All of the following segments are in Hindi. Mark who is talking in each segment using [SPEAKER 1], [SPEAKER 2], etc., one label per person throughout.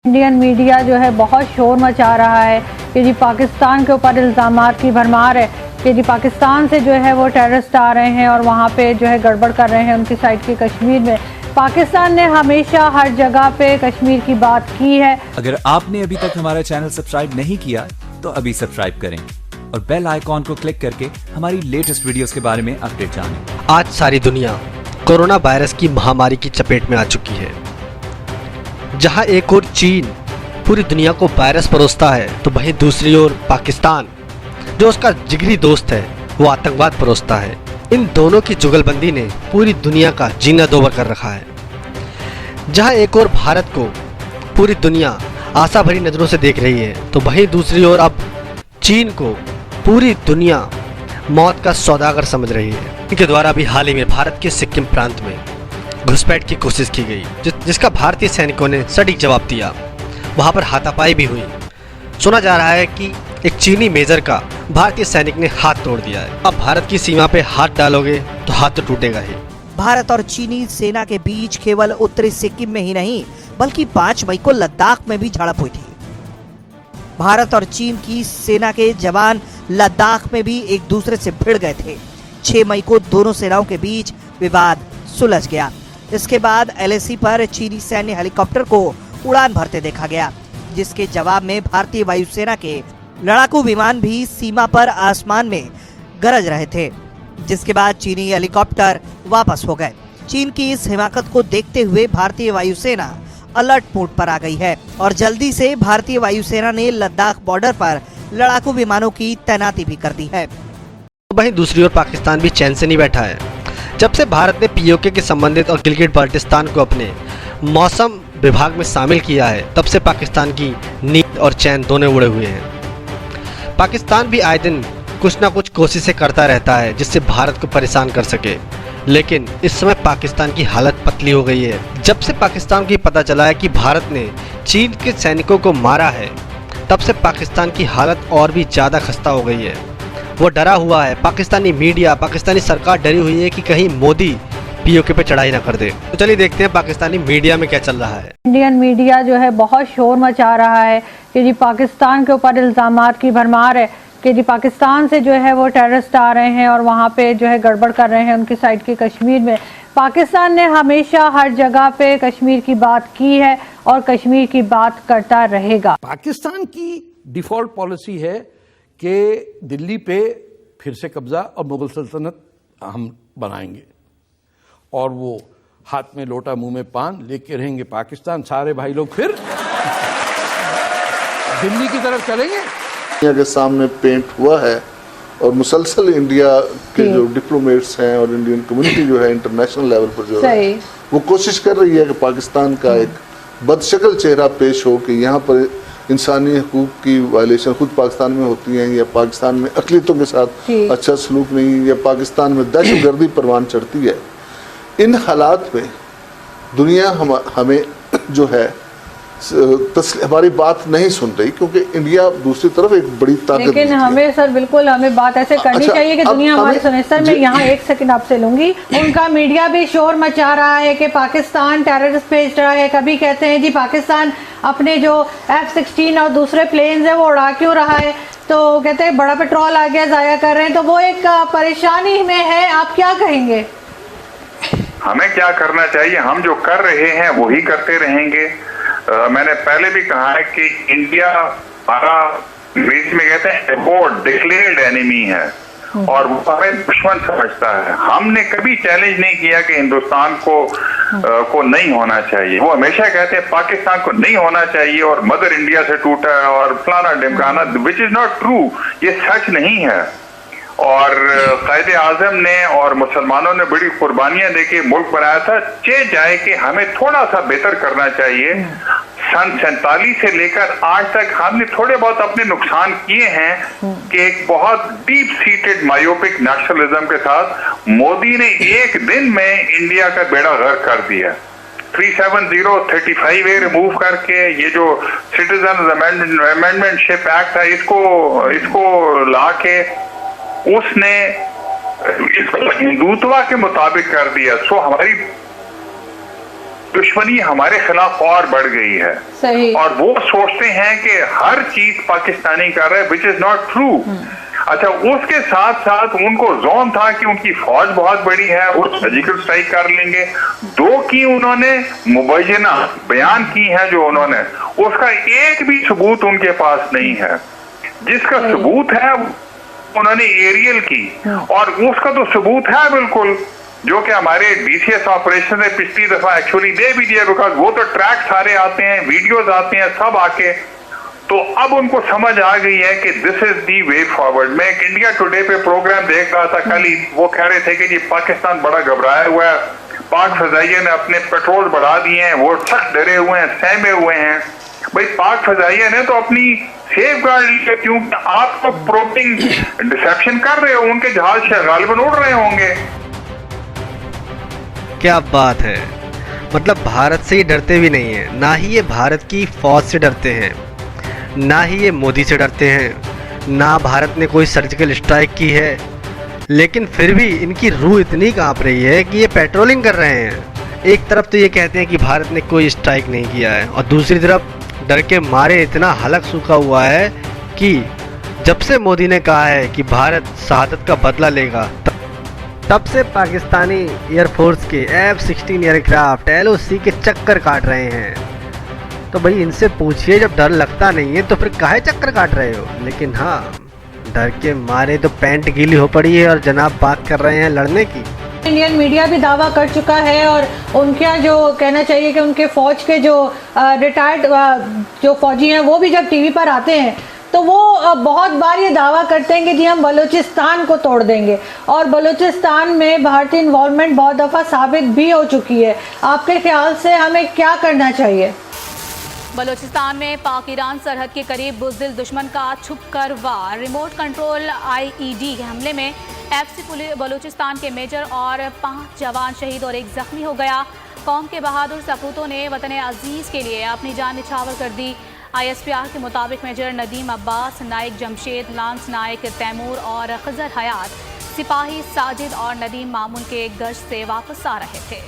[SPEAKER 1] इंडियन मीडिया जो है बहुत शोर मचा रहा है कि जी पाकिस्तान के ऊपर इल्ज़ामात की भरमार है कि जी पाकिस्तान से जो है वो टेररिस्ट आ रहे हैं और वहाँ पे जो है गड़बड़ कर रहे हैं उनकी साइड की कश्मीर में। पाकिस्तान ने हमेशा हर जगह पे कश्मीर की बात की है।
[SPEAKER 2] अगर आपने अभी तक हमारा चैनल सब्सक्राइब नहीं किया तो अभी सब्सक्राइब करें और बेल आइकॉन को क्लिक करके हमारी लेटेस्ट वीडियोस के बारे में अपडेट जानें।
[SPEAKER 3] आज सारी दुनिया कोरोना वायरस की महामारी की चपेट में आ चुकी है। जहां एक ओर चीन पूरी दुनिया को वायरस परोसता है तो वहीं दूसरी ओर पाकिस्तान जो उसका जिगरी दोस्त है वो आतंकवाद परोसता है। इन दोनों की जुगलबंदी ने पूरी दुनिया का जीना दोवर कर रखा है। जहां एक ओर भारत को पूरी दुनिया आशा भरी नजरों से देख रही है तो वहीं दूसरी ओर अब चीन को पूरी दुनिया मौत का सौदागर समझ रही है। इनके द्वारा अभी हाल ही में भारत के सिक्किम प्रांत में घुसपैठ की कोशिश की गई जिसका भारतीय सैनिकों ने सटीक जवाब दिया। वहां पर हाथापाई भी हुई। सुना जा रहा है कि एक चीनी मेजर का भारतीय सैनिक ने हाथ तोड़ दिया है। अब भारत की सीमा पे हाथ डालोगे तो हाथ तो टूटेगा ही।
[SPEAKER 4] भारत और चीनी सेना के बीच केवल उत्तरी सिक्किम में ही नहीं बल्कि 5 मई को लद्दाख में भी झड़प हुई थी। भारत और चीन की सेना के जवान लद्दाख में भी एक दूसरे से भिड़ गए थे। 6 मई को दोनों सेनाओं के बीच विवाद सुलझ गया। इसके बाद LAC पर चीनी सैन्य हेलीकॉप्टर को उड़ान भरते देखा गया, जिसके जवाब में भारतीय वायुसेना के लड़ाकू विमान भी सीमा पर आसमान में गरज रहे थे। जिसके बाद चीनी हेलीकॉप्टर वापस हो गए। चीन की इस हिमाकत को देखते हुए भारतीय वायुसेना अलर्ट मोड पर आ गई है और जल्दी से भारतीय वायुसेना ने लद्दाख बॉर्डर पर लड़ाकू विमानों की तैनाती भी कर दी है।
[SPEAKER 3] वहीं दूसरी ओर पाकिस्तान भी चैन से नहीं बैठा है। जब से भारत ने POK के संबंधित और गिलगिट बाल्टिस्तान को अपने मौसम विभाग में शामिल किया है तब से पाकिस्तान की नींद और चैन दोनों उड़े हुए हैं। पाकिस्तान भी आए दिन कुछ ना कुछ कोशिशें करता रहता है जिससे भारत को परेशान कर सके, लेकिन इस समय पाकिस्तान की हालत पतली हो गई है। जब से पाकिस्तान को पता चला है कि भारत ने चीन के सैनिकों को मारा है तब से पाकिस्तान की हालत और भी ज़्यादा खस्ता हो गई है। वो डरा हुआ है। पाकिस्तानी मीडिया, पाकिस्तानी सरकार डरी हुई है कि कहीं मोदी POK पे चढ़ाई ना कर दे। तो चलिए देखते हैं पाकिस्तानी मीडिया में क्या चल रहा है।
[SPEAKER 1] इंडियन मीडिया जो है बहुत शोर मचा रहा है कि जी पाकिस्तान के ऊपर इल्ज़ामात की भरमार है कि जी पाकिस्तान से जो है वो टेररिस्ट आ रहे हैं और वहाँ पे जो है गड़बड़ कर रहे हैं उनकी साइड की कश्मीर में। पाकिस्तान ने हमेशा हर जगह पे कश्मीर की बात की है और कश्मीर की बात करता रहेगा।
[SPEAKER 5] पाकिस्तान की डिफॉल्ट पॉलिसी है कि दिल्ली पे फिर से कब्जा और मुगल सल्तनत हम बनाएंगे और वो हाथ में लोटा मुंह में पान लेके रहेंगे। पाकिस्तान सारे भाई लोग फिर दिल्ली की तरफ चलेंगे।
[SPEAKER 6] इंडिया के सामने पेंट हुआ है और मुसलसल इंडिया के जो डिप्लोमेट्स हैं और इंडियन कम्युनिटी जो है इंटरनेशनल लेवल पर जो है वो कोशिश कर रही है कि पाकिस्तान का एक बदशक्ल चेहरा पेश हो कि यहाँ पर इंसानी हकूक की वायलेशन खुद पाकिस्तान में होती हैं या पाकिस्तान में अक़लियतों के साथ अच्छा सलूक नहीं या पाकिस्तान में दहशतगर्दी परवान चढ़ती है। इन हालात में दुनिया हमें जो है हमारी बात नहीं सुन रही क्योंकि इंडिया दूसरी तरफ एक बड़ी ताकत।
[SPEAKER 1] लेकिन हमें सर बिल्कुल हमें बात ऐसे करनी चाहिए कि दुनिया हमारी सुने। सर मैं यहाँ 1 सेकंड आपसे लूंगी। उनका मीडिया भी शोर मचा रहा है कि पाकिस्तान टेररिस्ट भेज रहा है। कभी कहते हैं जी पाकिस्तान अपने जो F-16 और दूसरे प्लेन्स है वो उड़ा क्यों रहा है, तो कहते हैं बड़ा पेट्रोल आ गया जाया कर रहे हैं, तो वो एक परेशानी में है। आप क्या कहेंगे?
[SPEAKER 7] हमें क्या करना चाहिए? हम जो कर रहे हैं वही करते रहेंगे। मैंने पहले भी कहा है कि इंडिया हमारा अंग्रेजी में कहते हैं एबोर्ड डिक्लेयर्ड एनिमी है और वो हमें दुश्मन समझता है। हमने कभी चैलेंज नहीं किया कि हिंदुस्तान को नहीं होना चाहिए। वो हमेशा कहते हैं पाकिस्तान को नहीं होना चाहिए और मदर इंडिया से टूटा है और फलाना ढिमकाना, विच इज नॉट ट्रू। ये सच नहीं है। और कायदे आजम ने और मुसलमानों ने बड़ी कुर्बानियां देके मुल्क बनाया था। चे जाए कि हमें थोड़ा सा बेहतर करना चाहिए। सन 47 से लेकर आज तक हमने थोड़े बहुत अपने नुकसान किए हैं कि एक बहुत डीप सीटेड मायोपिक नेशनलिज्म के साथ मोदी ने एक दिन में इंडिया का बेड़ा गर्क कर दिया। 370 35A रिमूव करके ये जो सिटीजन अमेंडमेंटशिप एक्ट है इसको ला के उसने इसको हिंदुत्व के मुताबिक कर दिया। सो हमारी दुश्मनी हमारे खिलाफ और बढ़ गई है।
[SPEAKER 1] सही।
[SPEAKER 7] और वो सोचते हैं कि हर चीज पाकिस्तानी कर रहे हैं, विच इज नॉट ट्रू। अच्छा, उसके साथ साथ उनको जोन था कि उनकी फौज बहुत बड़ी है, वो सर्जिकल स्ट्राइक कर लेंगे। 2 की उन्होंने मुबैना बयान की है जो उन्होंने, उसका एक भी सबूत उनके पास नहीं है। जिसका सबूत है उन्होंने एरियल की, और उसका तो सबूत है बिल्कुल, जो कि हमारे डीसीएस ऑपरेशन में पिछली दफा एक्चुअली दे भी दिया, बिकॉज वो तो ट्रैक सारे आते हैं, वीडियोस आते हैं सब आके। तो अब उनको समझ आ गई है कि this is the way forward. मैं एक इंडिया टुडे पे प्रोग्राम देख रहा था कल ही, वो कह रहे थे कि जी पाकिस्तान बड़ा घबराया हुआ है, पाक फजाइया ने अपने पेट्रोल बढ़ा दिए हैं, वो सख्त डरे हुए हैं, सहमे हुए हैं। भाई पाक फजाइया ने तो अपनी सेफ गार्ड ली, क्योंकि आप तो प्रोपिंग डिसेप्शन कर रहे हो, उनके जहाज से गालिबन उड़ रहे होंगे।
[SPEAKER 3] क्या बात है, मतलब भारत से ये डरते भी नहीं है, ना ही ये भारत की फौज से डरते हैं, ना ही ये मोदी से डरते हैं, ना भारत ने कोई सर्जिकल स्ट्राइक की है, लेकिन फिर भी इनकी रूह इतनी कांप रही है कि ये पेट्रोलिंग कर रहे हैं। एक तरफ तो ये कहते हैं कि भारत ने कोई स्ट्राइक नहीं किया है, और दूसरी तरफ डर के मारे इतना हलक सूखा हुआ है कि जब से मोदी ने कहा है कि भारत शहादत का बदला लेगा, तब से पाकिस्तानी एयरफोर्स के F-16 एयरक्राफ्ट LOC के चक्कर काट रहे हैं। तो भाई इनसे पूछिए, जब डर लगता नहीं है तो फिर काहे चक्कर काट रहे हो। लेकिन हाँ, डर के मारे तो पैंट गीली हो पड़ी है और जनाब बात कर रहे हैं लड़ने की।
[SPEAKER 1] इंडियन मीडिया भी दावा कर चुका है, और उनका जो कहना चाहिए कि उनके फौज के जो रिटायर्ड जो फौजी हैं वो भी जब टीवी पर आते हैं तो वो बहुत बार ये दावा करते हैं कि जी हम बलूचिस्तान को तोड़ देंगे, और बलूचिस्तान में भारतीय इन्वॉल्वमेंट बहुत दफ़ा साबित भी हो चुकी है। आपके ख्याल से हमें क्या करना चाहिए?
[SPEAKER 8] बलूचिस्तान में पाक ईरान सरहद के करीब बुज़दिल दुश्मन का छुपकर वार, रिमोट कंट्रोल IED के हमले में FC बलूचिस्तान के मेजर और 5 जवान शहीद और 1 जख्मी हो गया। कौम के बहादुर सपूतों ने वतन अजीज़ के लिए अपनी जान निछावर कर दी। ISPR के मुताबिक मेजर नदीम अब्बास, नायक जमशेद, लांस नायक तैमूर और खजर हयात सिपाही साजिद और नदीम मामून के गश्त से वापस आ रहे थे।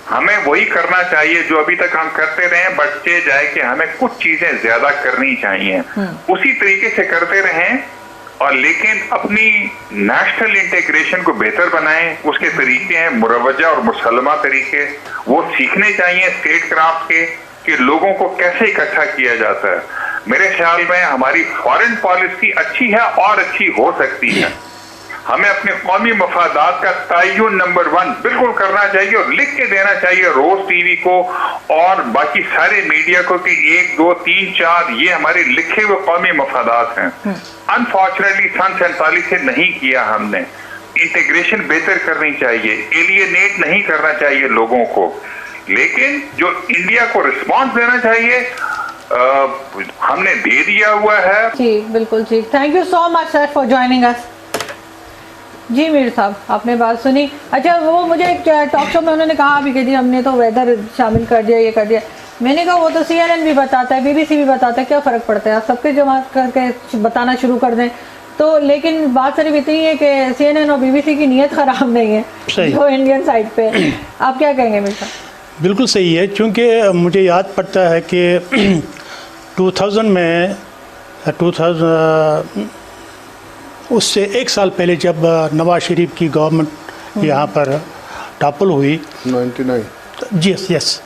[SPEAKER 7] हमें वही करना चाहिए जो अभी तक हम करते रहे, बच्चे जाए कि हमें कुछ चीजें ज्यादा करनी चाहिए, उसी तरीके से करते रहें, और लेकिन अपनी नेशनल इंटीग्रेशन को बेहतर बनाएं। उसके तरीके हैं मुरवजा और मुसलमा तरीके, वो सीखने चाहिए स्टेट क्राफ्ट के, कि लोगों को कैसे इकट्ठा किया जाता है। मेरे ख्याल में हमारी फॉरेन पॉलिसी अच्छी है और अच्छी हो सकती है। हमें अपने कौमी मफादात का तयन नंबर 1 बिल्कुल करना चाहिए, और लिख के देना चाहिए रोज टीवी को और बाकी सारे मीडिया को कि 1, 2, 3, 4 ये हमारे लिखे हुए कौमी मफादात हैं। अनफॉर्चुनेटली सन 47 से नहीं किया हमने। इंटीग्रेशन बेहतर करनी चाहिए, एलियनेट नहीं करना चाहिए लोगों को, लेकिन जो इंडिया को रिस्पॉन्स देना चाहिए हमने दे दिया हुआ है।
[SPEAKER 1] जी बिल्कुल ठीक। Thank you so much sir for joining us. जी मीर साहब, आपने बात सुनी। अच्छा, वो मुझे एक टॉक शो में उन्होंने कहा अभी कि जी हमने तो वेदर शामिल कर दिया, ये कर दिया। मैंने कहा वो तो CNN भी बताता है, BBC भी बताता है, क्या फ़र्क पड़ता है, आप सबके जमा करके बताना शुरू कर दें तो। लेकिन बात सिर्फ इतनी है कि CNN और BBC की नीयत ख़राब नहीं है जो इंडियन साइड पे। आप क्या कहेंगे मीर साहब?
[SPEAKER 9] बिल्कुल सही है, क्योंकि मुझे याद पड़ता है कि 2000 में 2000 उससे 1 साल पहले जब नवाज शरीफ की गवर्नमेंट यहाँ पर टॉपल हुई
[SPEAKER 6] 99।
[SPEAKER 9] जी यस,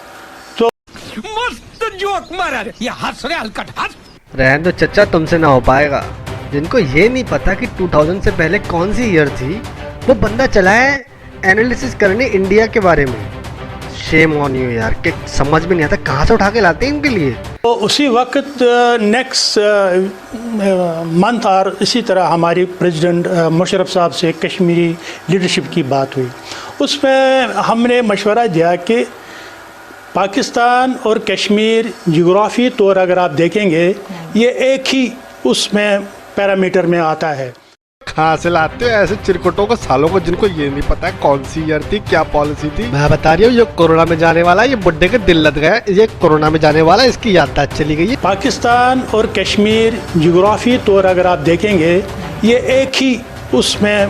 [SPEAKER 9] तो
[SPEAKER 10] मस्त जोक मारा रे, ये हंस रहे हलकट हंस।
[SPEAKER 3] रहन दो चचा, तुमसे ना हो पाएगा। जिनको ये नहीं पता कि 2000 से पहले कौन सी ईयर थी, वो बंदा चला है एनालिसिस करने इंडिया के बारे में। शेम ऑन यू यार, कि समझ में नहीं आता कहाँ से उठा के लाते हैं इनके लिए।
[SPEAKER 9] तो उसी वक्त नेक्स्ट मंथ और इसी तरह हमारी प्रेसिडेंट मुशर्रफ साहब से कश्मीरी लीडरशिप की बात हुई। उसमें हमने मशवरा दिया कि पाकिस्तान और कश्मीर जियोग्राफी तौर अगर आप देखेंगे ये एक ही उसमें पैरामीटर में आता है।
[SPEAKER 3] कहाँ से लाते हो ऐसे चिरकुटों को, सालों को, जिनको ये नहीं पता है कौन सी ईयर थी, क्या पॉलिसी थी। मैं बता रही हूँ, ये कोरोना में जाने वाला, ये बुड्ढे के दिल लग गया, ये कोरोना में जाने वाला, इसकी याददाश्त चली गई।
[SPEAKER 9] पाकिस्तान और कश्मीर जियोग्राफी तौर अगर आप देखेंगे ये एक ही उसमें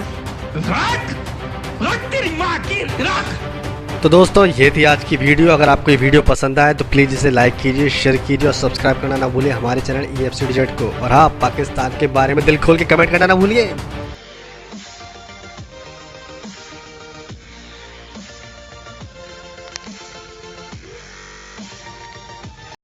[SPEAKER 3] तो दोस्तों ये थी आज की वीडियो। अगर आपको ये वीडियो पसंद आए तो प्लीज़ इसे लाइक कीजिए, शेयर कीजिए और सब्सक्राइब करना ना भूलिए हमारे चैनल EFCDZ को। और हाँ, पाकिस्तान के बारे में दिल खोल के कमेंट करना ना भूलिए।